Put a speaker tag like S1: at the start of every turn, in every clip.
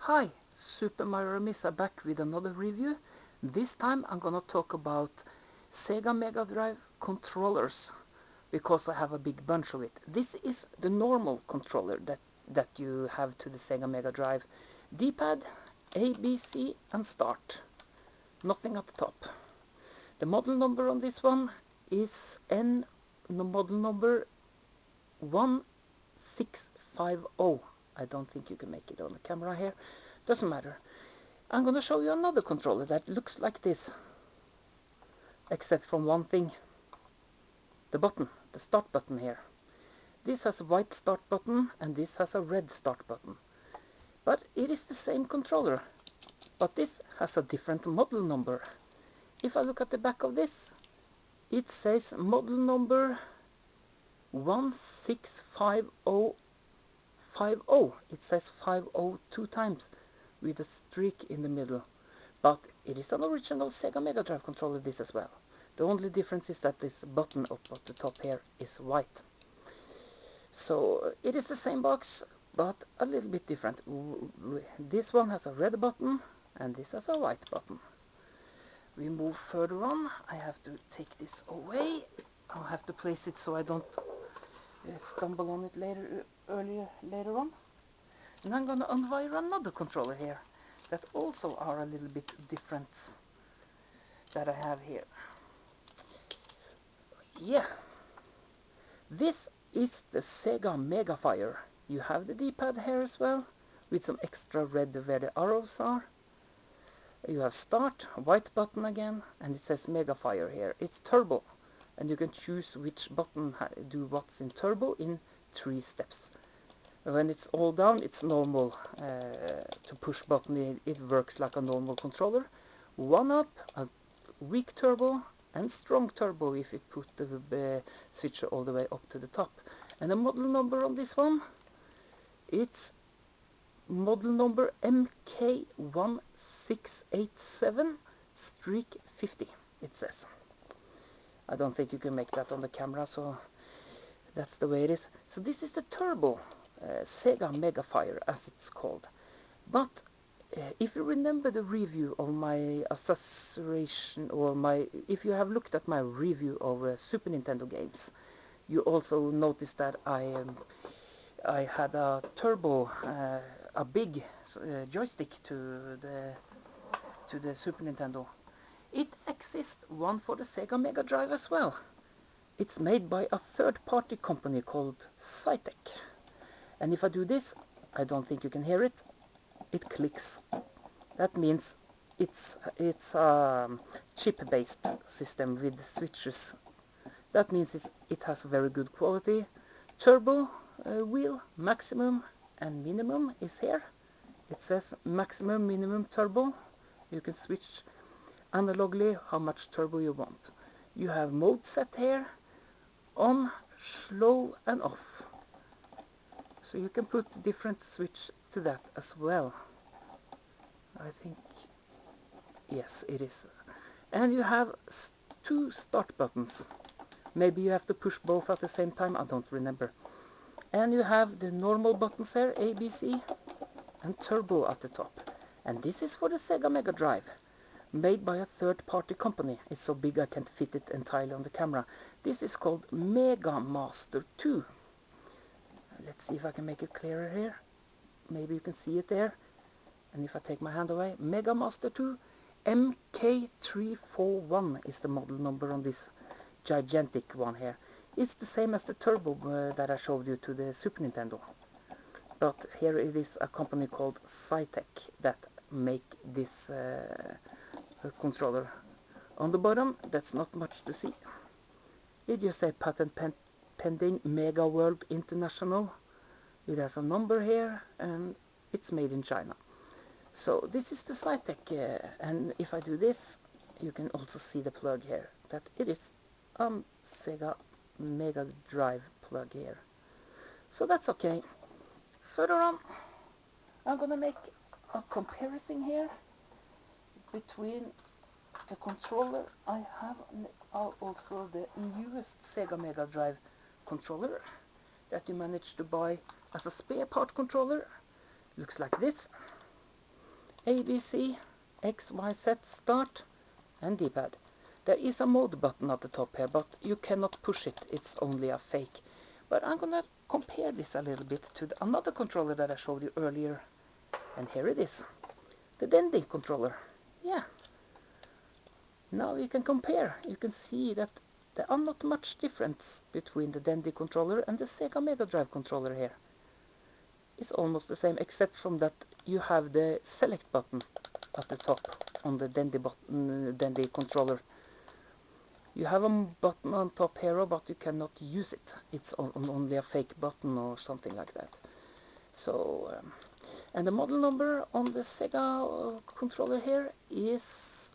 S1: Hi, Super Mario Missa back with another review. This time I'm gonna talk about Sega Mega Drive controllers because I have a big bunch of it. This is the normal controller that you have to the Sega Mega Drive. D-pad, A, B, C and start. Nothing at the top. The model number on this one is model number 1650. I don't think you can make it on the camera here. Doesn't matter. I'm gonna show you another controller that looks like this. Except from one thing. The button, the start button here. This has a white start button and this has a red start button. But it is the same controller. But this has a different model number. If I look at the back of this, it says model number 165050. It says 50 two times with a streak in the middle. But it is an original Sega Mega Drive controller, this as well. The only difference is that this button up at the top here is white. So it is the same box, but a little bit different. This one has a red button and this has a white button. We move further on. I have to take this away. I'll have to place it so I don't stumble on it later on. And I'm gonna unwire another controller here that also are a little bit different that I have here. Yeah, this is the Sega Mega Fire. You have the D-pad here as well with some extra red where the arrows are. You have start, white button again, and it says Mega Fire here. It's turbo, and you can choose which button do what's in turbo in 3 steps. When it's all down, it's normal to push button. It works like a normal controller. 1 up, a weak turbo, and strong turbo if you put the switcher all the way up to the top. And the model number on this one, it's model number MK1687-50, it says. I don't think you can make that on the camera, so that's the way it is. So this is the turbo Sega Mega Fire, as it's called. But if you remember the review of my association, or if you have looked at my review of Super Nintendo games, you also noticed that I had a turbo, a big joystick to the Super Nintendo. It exists one for the Sega Mega Drive as well. It's made by a third-party company called Cytec. And if I do this, I don't think you can hear it. It clicks. That means it's a chip-based system with switches. That means it has very good quality. Turbo wheel, maximum and minimum is here. It says maximum, minimum, turbo. You can switch analogically how much turbo you want. You have mode set here, on, slow and off. So you can put different switch to that as well. I think, yes, it is. And you have 2 start buttons. Maybe you have to push both at the same time, I don't remember. And you have the normal buttons here, A, B, C, and turbo at the top. And this is for the Sega Mega Drive, made by a third-party company. It's so big I can't fit it entirely on the camera. This is called Mega Master 2. Let's see if I can make it clearer here. Maybe you can see it there. And if I take my hand away, Mega Master 2 MK341 is the model number on this gigantic one here. It's the same as the turbo that I showed you to the Super Nintendo. But here it is a company called Cytec that make this controller. On the bottom, that's not much to see. It just says patent pending Mega World International. It has a number here and it's made in China. So this is the Cytec, and if I do this, you can also see the plug here, that it is Sega Mega Drive plug here. So that's okay. Further on, I'm gonna make a comparison here between the controller I have and also the newest Sega Mega Drive controller that you managed to buy as a spare part controller. Looks like this. ABC, X, Y, Z, start, and D-pad. There is a mode button at the top here, but you cannot push it, it's only a fake. But I'm gonna compare this a little bit to another controller that I showed you earlier. And here it is, the Dendy controller. Yeah. Now you can compare. You can see that there are not much difference between the Dendy controller and the Sega Mega Drive controller here. It's almost the same, except from that you have the select button at the top on the Dendy controller. You have a button on top here, but you cannot use it. It's only a fake button or something like that. So, and the model number on the Sega controller here is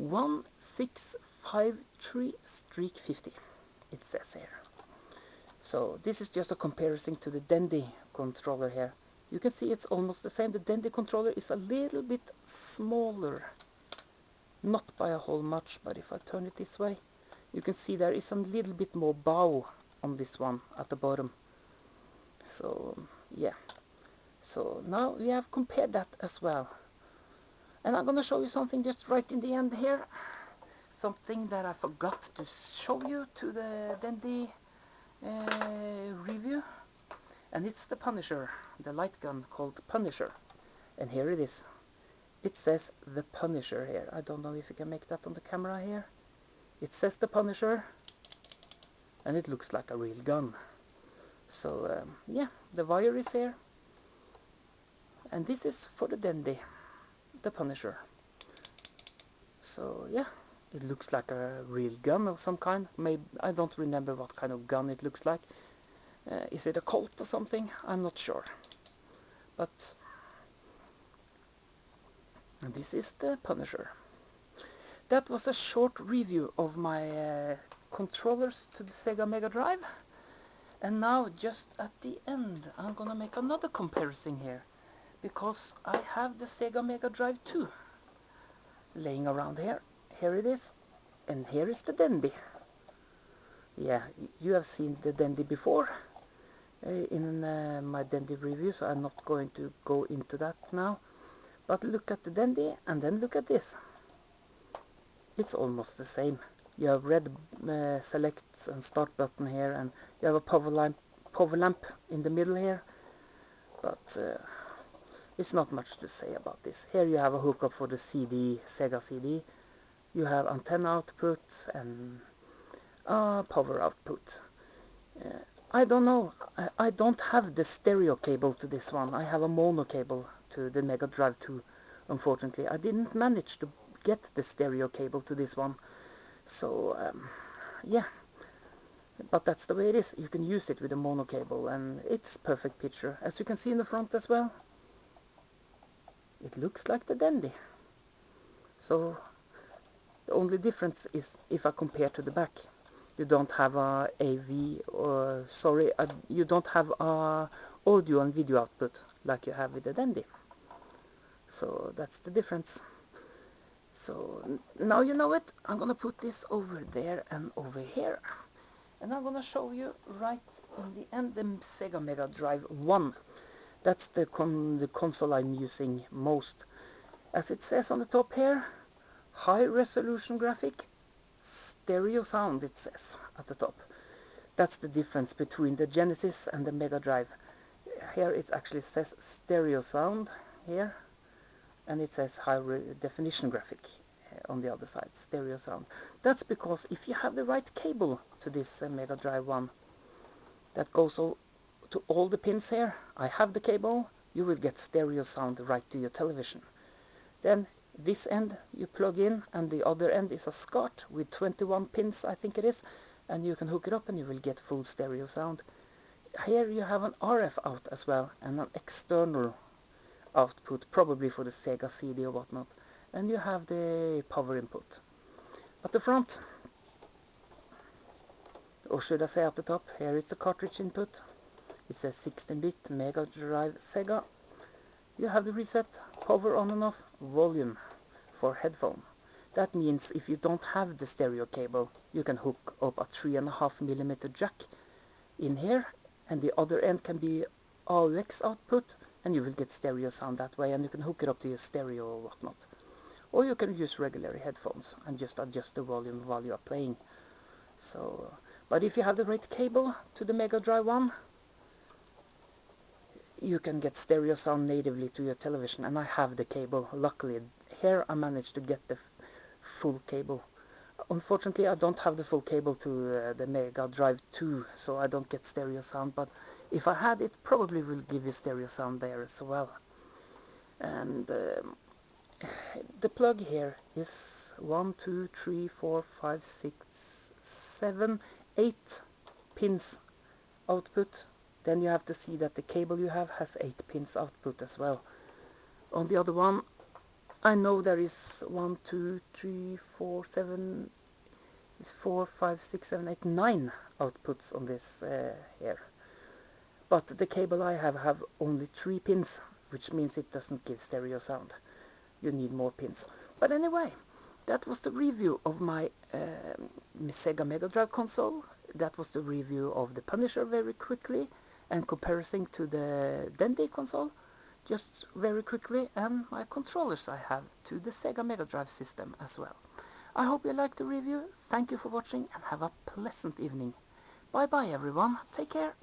S1: 1653-50. It says here. So this is just a comparison to the Dendy controller here. You can see it's almost the same. The Dendy controller is a little bit smaller. Not by a whole much, but if I turn it this way, you can see there is a little bit more bow on this one at the bottom. So yeah. So now we have compared that as well. And I'm gonna show you something just right in the end here. Something that I forgot to show you to the Dendy review. And it's the Punisher, the light gun called Punisher. And here it is. It says the Punisher here. I don't know if you can make that on the camera here. It says the Punisher, and it looks like a real gun. So yeah, the wire is here. And this is for the Dendy, the Punisher. So yeah, it looks like a real gun of some kind. Maybe I don't remember what kind of gun it looks like. Is it a Colt or something? I'm not sure. But this is the Punisher. That was a short review of my controllers to the Sega Mega Drive. And now just at the end I'm gonna make another comparison here, because I have the Sega Mega Drive 2 laying around here. Here it is, and here is the Dendy. Yeah, you have seen the Dendy before in my Dendy review, so I'm not going to go into that now. But look at the Dendy and then look at this. It's almost the same. You have red select and start button here, and you have a power lamp in the middle here. But it's not much to say about this. Here you have a hookup for the CD, Sega CD. You have antenna output and power output. I don't know. I don't have the stereo cable to this one. I have a mono cable to the Mega Drive 2. Unfortunately, I didn't manage to get the stereo cable to this one. So yeah, but that's the way it is. You can use it with a mono cable, and it's perfect picture. As you can see in the front as well, it looks like the Dendy. So the only difference is if I compare to the back. You don't have a AV, or sorry, you don't have a audio and video output like you have with the Dendy. So that's the difference. So now you know it. I'm gonna put this over there and over here, and I'm gonna show you right in the end the Sega Mega Drive 1. That's the console I'm using most. As it says on the top here, high resolution graphic, stereo sound, it says at the top. That's the difference between the Genesis and the Mega Drive. Here it actually says stereo sound here, and it says high definition graphic on the other side, stereo sound. That's because if you have the right cable to this Mega Drive 1 that goes to all the pins here, I have the cable, you will get stereo sound right to your television. Then this end you plug in, and the other end is a SCART with 21 pins, I think it is, and you can hook it up and you will get full stereo sound. Here you have an RF out as well, and an external output, probably for the Sega CD or whatnot, and you have the power input. At the front, or should I say at the top, here is the cartridge input. It says 16-bit Mega Drive Sega. You have the reset, power on and off, volume for headphone. That means if you don't have the stereo cable, you can hook up a 3.5mm jack in here, and the other end can be AUX output, and you will get stereo sound that way, and you can hook it up to your stereo or whatnot. Or you can use regular headphones and just adjust the volume while you are playing. So, but if you have the right cable to the Mega Drive 1, you can get stereo sound natively to your television, and I have the cable. Luckily, here I managed to get the full cable. Unfortunately, I don't have the full cable to the Mega Drive 2, so I don't get stereo sound, but if I had it, probably will give you stereo sound there as well. And the plug here is 1, 2, 3, 4, 5, 6, 7, 8 pins output. Then you have to see that the cable you have has 8 pins output as well. On the other one, I know there is 1, 2, 3, 4, 7, 4, 5, 6, 7, 8, 9 outputs on this here. But the cable I have only 3 pins, which means it doesn't give stereo sound. You need more pins. But anyway, that was the review of my Sega Mega Drive console. That was the review of the Punisher very quickly, and comparison to the Dendy console just very quickly, and my controllers I have to the Sega Mega Drive system as well. I hope you liked the review. Thank you for watching and have a pleasant evening. Bye bye everyone. Take care.